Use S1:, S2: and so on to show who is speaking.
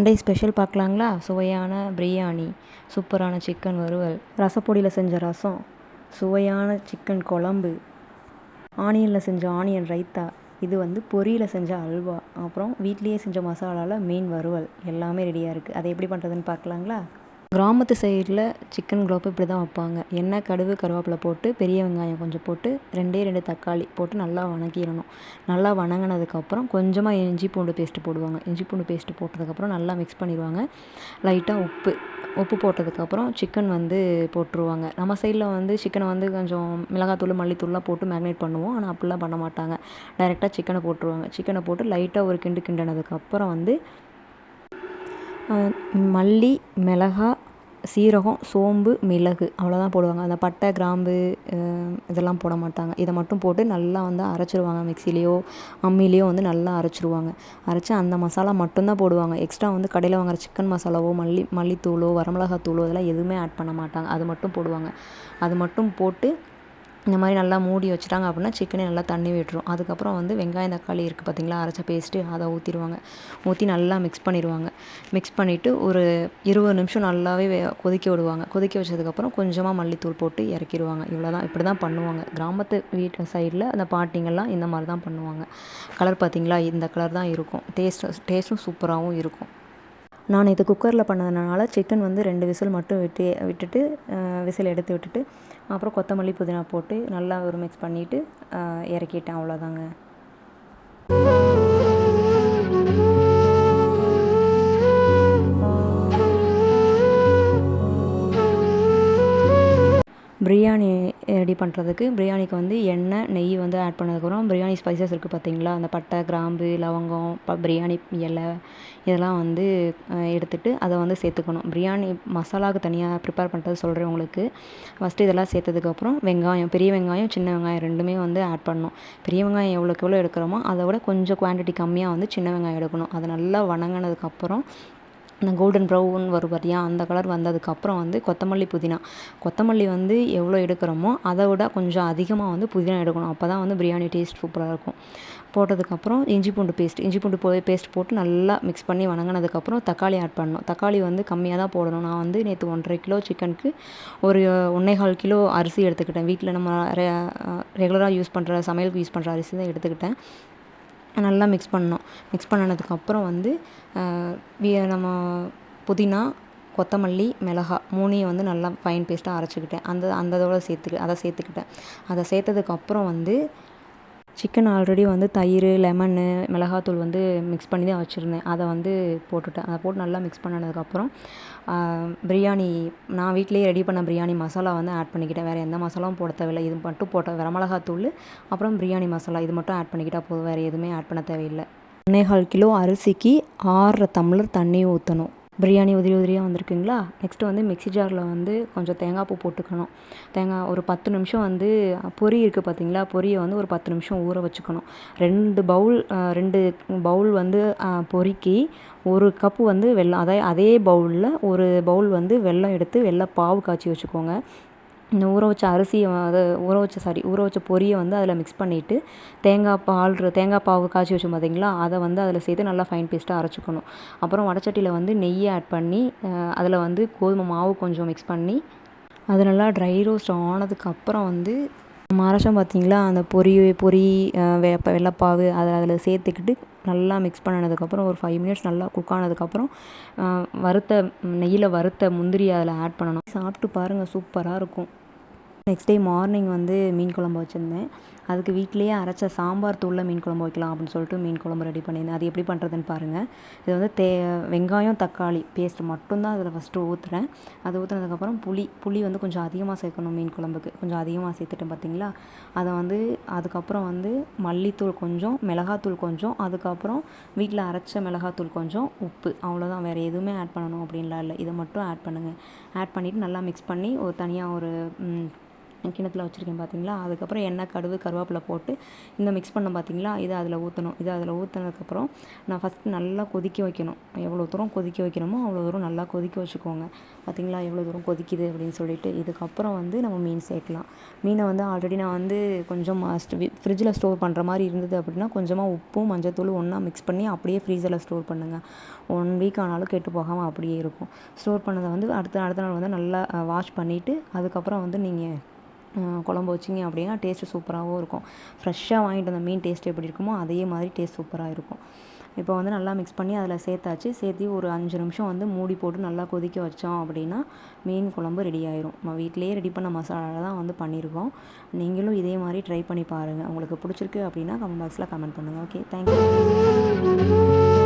S1: Sunday special பார்க்கலாங்களா? சுவையான பிரியாணி, சூப்பரான chicken வறுவல், ரசப்பொடியில் செஞ்ச ரசம், சுவையான சிக்கன் குழம்பு, ஆனியனில் செஞ்ச ஆனியன் ரைத்தா, இது பொரியில் செஞ்ச அல்வா, அப்புறம் வீட்லேயே செஞ்ச மசாலாவில் மீன் வறுவல் எல்லாமே ரெடியாக இருக்குது. அதை எப்படி பண்ணுறதுன்னு பார்க்கலாங்களா? கிராமத்து சைடில் சிக்கன் குழம்பு இப்படி தான் வைப்பாங்க. எண்ணெய், கடுகு, கருவேப்பிலை போட்டு பெரிய வெங்காயம் கொஞ்சம் போட்டு 2 தக்காளி போட்டு நல்லா வணக்கிடணும். நல்லா வணங்கினதுக்கப்புறம் கொஞ்சமாக இஞ்சி பூண்டு பேஸ்ட்டு போடுவாங்க. இஞ்சி பூண்டு பேஸ்ட்டு போட்டதுக்கப்புறம் நல்லா மிக்ஸ் பண்ணிடுவாங்க. லைட்டாக உப்பு போட்டதுக்கப்புறம் சிக்கன் போட்டுருவாங்க. நம்ம சைடில் சிக்கனை கொஞ்சம் மிளகாத்தூள், மல்லித்தூள்லாம் போட்டு மேரினேட் பண்ணுவோம். ஆனால் அப்படிலாம் பண்ண மாட்டாங்க. டைரெக்டாக சிக்கனை போட்டுருவாங்க. சிக்கனை போட்டு லைட்டாக ஒரு கிண்டினதுக்கப்புறம் மல்லி, மிளகாய், சீரகம், சோம்பு, மிளகு அவ்வளோதான் போடுவாங்க. அந்த பட்டை, கிராம்பு இதெல்லாம் போட மாட்டாங்க. இதை மட்டும் போட்டு நல்லா அரைச்சிருவாங்க. மிக்சிலேயோ அம்மிலேயோ நல்லா அரைச்சிருவாங்க. அரைச்சி அந்த மசாலா மட்டும்தான் போடுவாங்க. எக்ஸ்ட்ரா கடையில் வாங்குற சிக்கன் மசாலாவோ மல்லித்தூளோ வரமிளகாத்தூளோ இதெல்லாம் எதுவுமே ஆட் பண்ண மாட்டாங்க. அது மட்டும் போடுவாங்க. அது மட்டும் போட்டு இந்த மாதிரி நல்லா மூடி வச்சுட்டாங்க அப்படின்னா சிக்கனே நல்லா தண்ணி விட்டுரும். அதுக்கப்புறம் வெங்காயம், தக்காளி இருக்குது பார்த்தீங்களா, அரைச்ச பேஸ்ட்டு அதை ஊற்றிடுவாங்க. ஊற்றி நல்லா மிக்ஸ் பண்ணிடுவாங்க. மிக்ஸ் பண்ணிவிட்டு ஒரு 20 நிமிஷம் நல்லாவே கொதிக்க விடுவாங்க. கொதிக்க வச்சதுக்கப்புறம் கொஞ்சமாக மல்லித்தூள் போட்டு இறக்கிடுவாங்க. இவ்வளோதான். இப்படி தான் பண்ணுவாங்க. கிராமத்து வீட்டு சைடில் அந்த பாட்டிங்கெல்லாம் இந்த மாதிரி தான் பண்ணுவாங்க. கலர் பார்த்தீங்களா, இந்த கலர் தான் இருக்கும். டேஸ்ட்டும் சூப்பராகவும் இருக்கும். நான் இது குக்கரில் பண்ணதுனால சிக்கன் 2 விசில் மட்டும் விட்டுட்டு விசில் எடுத்து விட்டுட்டு அப்புறம் கொத்தமல்லி, புதினா போட்டு நல்லா ஒரு மிக்ஸ் பண்ணிவிட்டு இறக்கிட்டேன். அவ்வளோதாங்க. பிரியாணி ரெடி பண்ணுறதுக்கு பிரியாணிக்கு எண்ணெய், நெய் ஆட் பண்ணதுக்கப்புறம் பிரியாணி ஸ்பைசஸ் இருக்குது பார்த்தீங்களா, அந்த பட்டை, கிராம்பு, லவங்கம், பிரியாணி இலை இதெல்லாம் எடுத்துகிட்டு அதை சேர்த்துக்கணும். பிரியாணி மசாலாவுக்கு தனியாக ப்ரிப்பேர் பண்ணுறது சொல்கிறேன் உங்களுக்கு. ஃபஸ்ட்டு இதெல்லாம் சேர்த்ததுக்கப்புறம் வெங்காயம், பெரிய வெங்காயம், சின்ன வெங்காயம் ரெண்டுமே ஆட் பண்ணணும். பெரிய வெங்காயம் எவ்வளோக்கு எவ்வளோ எடுக்கிறோமோ அதை விட கொஞ்சம் குவான்டிட்டி கம்மியாக சின்ன வெங்காயம் எடுக்கணும். அதை நல்லா வணங்கினதுக்கப்புறம் இந்த கோல்டன் ப்ரௌன் வரும் பார்த்தியா, அந்த கலர் வந்ததுக்கப்புறம் கொத்தமல்லி, புதினா, கொத்தமல்லி எவ்வளோ எடுக்கிறோமோ அதை விட கொஞ்சம் அதிகமாக புதினா எடுக்கணும். அப்போ தான் பிரியாணி டேஸ்ட் சூப்பராக இருக்கும். போட்டதுக்கப்புறம் இஞ்சி பூண்டு பேஸ்ட் போட்டு நல்லா மிக்ஸ் பண்ணி வணங்கினதுக்கப்புறம் தக்காளி ஆட் பண்ணணும். தக்காளி கம்மியாக தான் போடணும். நான் நேற்று 1.5 கிலோ சிக்கனுக்கு ஒரு 1.25 கிலோ அரிசி எடுத்துக்கிட்டேன். வீட்டில் நம்ம ரெகுலராக யூஸ் பண்ணுற சமையலுக்கு யூஸ் பண்ணுற அரிசி தான் எடுத்துக்கிட்டேன். நல்லா மிக்ஸ் பண்ணோம். மிக்ஸ் பண்ணினதுக்கப்புறம் நம்ம புதினா, கொத்தமல்லி, மிளகாய் 3ஐயும் நல்லா ஃபைன் பேஸ்ட்டாக அரைச்சிக்கிட்டேன். அந்த இதோட சேர்த்துக்கிட்டேன். அதை சேர்த்ததுக்கப்புறம் சிக்கன் ஆல்ரெடி தயிர், லெமனு, மிளகாத்தூள் மிக்ஸ் பண்ணி தான் வச்சுருந்தேன். அதை போட்டுட்டேன். அதை போட்டு நல்லா மிக்ஸ் பண்ணதுக்கப்புறம் பிரியாணி நான் வீட்டிலேயே ரெடி பண்ண பிரியாணி மசாலா ஆட் பண்ணிக்கிட்டேன். வேறு எந்த மசாலாவும் போட தேவையில்லை. இது மட்டும் போட்ட வரமிளகாத்தூள், அப்புறம் பிரியாணி மசாலா இது மட்டும் ஆட் பண்ணிக்கிட்டால் போதும். வேறு எதுவுமே ஆட் பண்ண தேவையில்லை. 1.25 கிலோ அரிசிக்கு 6 டம்ளர் தண்ணி ஊற்றணும். பிரியாணி உதிரியாக வந்திருக்குங்களா. நெக்ஸ்ட்டு மிக்ஸி ஜாரில் கொஞ்சம் தேங்காய் பூ போட்டுக்கணும். தேங்காய் ஒரு 10 நிமிஷம் பொரி இருக்குது பார்த்தீங்களா, பொரியை ஒரு 10 நிமிஷம் ஊற வச்சுக்கணும். 2 பவுல் பொரிக்கு 1 கப்பு வெல்லம், அதே பவுலில் 1 பவுல் வெல்லம் எடுத்து வெல்ல பாவு காய்ச்சி வச்சுக்கோங்க. இந்த ஊற வச்ச பொரியை அதில் மிக்ஸ் பண்ணிவிட்டு தேங்காய் பாவு காய்ச்சி வச்சோம் பார்த்தீங்களா, அதை அதில் சேர்த்து நல்லா ஃபைன் பேஸ்ட்டாக அரைச்சிக்கணும். அப்புறம் வடச்சட்டியில் நெய்யை ஆட் பண்ணி அதில் கோதுமை மாவு கொஞ்சம் மிக்ஸ் பண்ணி அது நல்லா ட்ரை ரோஸ்ட் ஆனதுக்கப்புறம் நம்ம அரைச்சோம் பார்த்தீங்களா, அந்த பொரி வெள்ளைப்பாவு அதில் சேர்த்துக்கிட்டு நல்லா மிக்ஸ் பண்ணினதுக்கப்புறம் ஒரு 5 மினிட்ஸ் நல்லா குக் ஆனதுக்கப்புறம் நெய்யில் வறுத்த முந்திரி அதில் ஆட் பண்ணணும். சாப்பிட்டு பாருங்கள், சூப்பராக இருக்கும். நெக்ஸ்ட் டே மார்னிங் மீன் குழம்பு வச்சுருந்தேன். அதுக்கு வீட்டிலேயே அரைச்ச சாம்பார் தூளில் மீன் குழம்பு வைக்கலாம் அப்படின்னு சொல்லிட்டு மீன் குழம்பு ரெடி பண்ணியிருந்தேன். அது எப்படி பண்ணுறதுன்னு பாருங்கள். இது வெங்காயம், தக்காளி பேஸ்ட் மட்டும்தான் அதில் ஃபஸ்ட்டு ஊற்றுறேன். அது ஊற்றுனதுக்கப்புறம் புளி கொஞ்சம் அதிகமாக சேர்க்கணும். மீன் குழம்புக்கு கொஞ்சம் அதிகமாக சேர்த்துட்டேன் பார்த்தீங்களா. அதை அதுக்கப்புறம் மல்லித்தூள் கொஞ்சம், மிளகாத்தூள் கொஞ்சம், அதுக்கப்புறம் வீட்டில் அரைச்ச மிளகாத்தூள் கொஞ்சம், உப்பு, அவ்வளோதான். வேறு எதுவுமே ஆட் பண்ணணும் அப்படின்லாம் இல்லை. இதை மட்டும் ஆட் பண்ணுங்கள். ஆட் பண்ணிவிட்டு நல்லா மிக்ஸ் பண்ணி தனியாக ஒரு கிண்ணத்தில் வச்சுருக்கேன் பார்த்தீங்களா. அதுக்கப்புறம் எண்ணெய், கடுகு, கருவேப்பிலை போட்டு இந்த மிக்ஸ் பண்ண பார்த்தீங்களா, இதை அதில் ஊற்றணும். இதை அதில் ஊற்றினதுக்கப்புறம் நான் ஃபஸ்ட்டு நல்லா கொதிக்க வைக்கணும். எவ்வளோ தூரம் கொதிக்க வைக்கணுமோ அவ்வளோ தூரம் நல்லா கொதிக்க வச்சுக்கோங்க. பார்த்தீங்களா எவ்வளோ தூரம் கொதிக்குது அப்படின்னு சொல்லிட்டு. இதுக்கப்புறம் வந்து நம்ம மீன் சேர்க்கலாம். மீனை வந்து ஆல்ரெடி நான் வந்து கொஞ்சம் ஃப்ரிட்ஜில் ஸ்டோர் பண்ணுற மாதிரி இருந்தது அப்படின்னா கொஞ்சமாக உப்பும் மஞ்சத்தூள் ஒன்றா மிக்ஸ் பண்ணி அப்படியே ஃப்ரீசரில் ஸ்டோர் பண்ணுங்கள். 1 வீக் ஆனாலும் கெட்டு போகாமல் அப்படியே இருக்கும். ஸ்டோர் பண்ணதை வந்து அடுத்த நாள் வந்து நல்லா வாஷ் பண்ணிவிட்டு அதுக்கப்புறம் வந்து நீங்கள் குழம்பு வச்சிங்க அப்படின்னா டேஸ்ட்டு சூப்பராகவும் இருக்கும். ஃப்ரெஷ்ஷாக வாங்கிட்டு வந்த மீன் டேஸ்ட் எப்படி இருக்குமோ அதே மாதிரி டேஸ்ட் சூப்பராக இருக்கும். இப்போ வந்து நல்லா மிக்ஸ் பண்ணி அதில் சேர்த்தாச்சு. சேர்த்து ஒரு 5 நிமிஷம் வந்து மூடி போட்டு நல்லா கொதிக்க வச்சோம் அப்படின்னா மீன் குழம்பு ரெடி ஆயிரும். நம்ம வீட்டிலேயே ரெடி பண்ண மசாலாவில் தான் வந்து பண்ணியிருக்கோம். நீங்களும் இதே மாதிரி ட்ரை பண்ணி பாருங்கள். உங்களுக்கு பிடிச்சிருக்கு அப்படின்னா கமெண்ட் பாக்ஸில் கமெண்ட் பண்ணுங்கள். Okay, thank you.